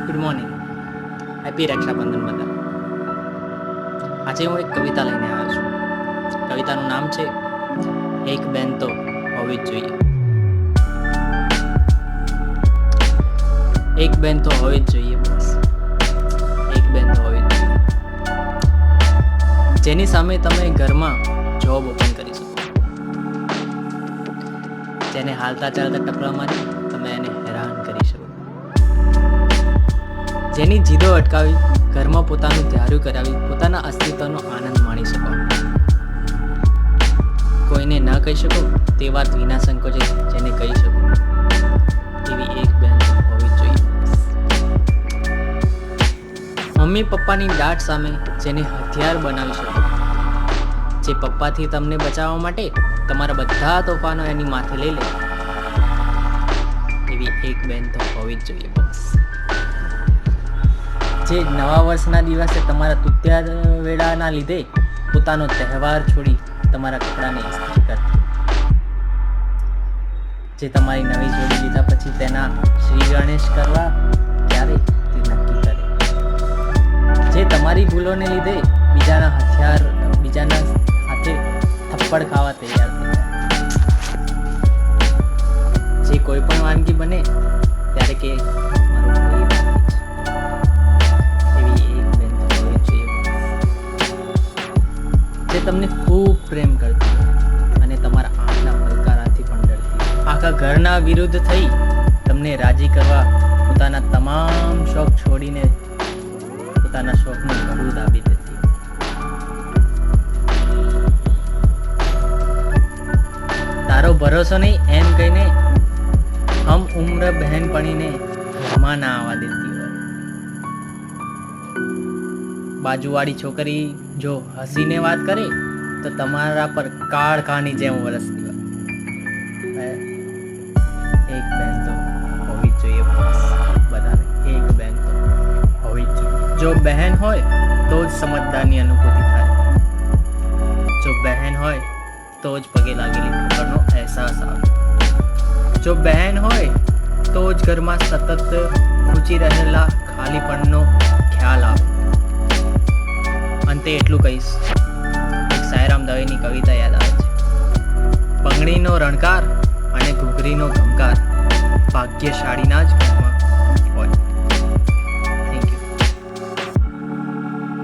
Good morning, happy Rakshabandhan બધા. આજે હું એક કવિતા લઈને આવ્યો છું. કવિતાનું નામ છે એક બેન તો હોવી જ જોઈએ. એક બેન તો હોવી જ જોઈએ, બસ એક બેન તો હોવી જ જોઈએ, જેની સામે તમે ઘરમાં જોબ ઓપન કરી શકો, જેને હાલતા ચાલતા ટપલા મારી તમે એને હેરાન કરી શકો, જેની જીદો અટકાવી ઘરમાં પોતાનું ધ્યારું કરાવી પોતાના અસ્તિત્વનો આનંદ માણી શકો, કોઈને ન કહી શકો તે વાત વિના સંકોચે જેને કહી શકો, એવી એક બેન હોવી જ જોઈએ. મમ્મી પપ્પાની દાટ સામે જેને હથિયાર બનાવી શકો, જે પપ્પાથી તમને બચાવવા માટે તમારા બધા તોફાનો એની માથે લઈ લે, એવી એક બેન તો હોવી જ જોઈએ બસ. જે નવા વર્ષના દિવસે તમારા તુત્યા વેળાના લીધે પોતાનો તહેવાર છોડી તમારા કપડાને ઇસ્ત્રી કરતી, જે તમારી નવી જોડી લીધા પછી તેના શ્રી ગણેશ કરવા ક્યારે તે નક્કી કરે, જે તમારી ભૂલોને લીધે બીજાના હાથે થપ્પડ ખાવા તૈયાર થઈ જાય, જે કોઈ પણ વાનગી બને ત્યારે કે તમને ખૂબ પ્રેમ કરતી અને તમારા આંખના પલકારાથી પણ ડરતી, આખા ઘરના વિરુદ્ધ થઈ તમને રાજી કરવા પોતાના તમામ શોખ છોડીને પોતાના શોખનું ગળું દાબી દેતી, તારો ભરોસો નહીં એમ કહીને હમ ઉમ્ર બહેનપણીને ઘરમાં ના આવવા દેતી હોય, બાજુવાળી છોકરી જો હસીને વાત કરે તો તમારા પર કાળખાની જેમ વરસતી હોય. એક બેન તો હોવી જ જોઈએ બસ બધાને, એક બેન તો હોવી જ જોઈએ. જો બહેન હોય તો જ સમજદારની અનુભૂતિ થાય, જો બહેન હોય તો જ પગે લાગેલી ઠોકરનો અહેસાસ આવે, જો બહેન હોય તો જ ઘરમાં સતત ખૂંચી રહેલા ખાલીપણનો ખ્યાલ આવે. અંતે એટલું કહીશ, એક સાયરામ દવેની કવિતા યાદ આવે છે. બંગડીનો રણકાર અને ઘૂઘરીનો ઘમકાર ભાગ્યશાળીના જ ઘરમાં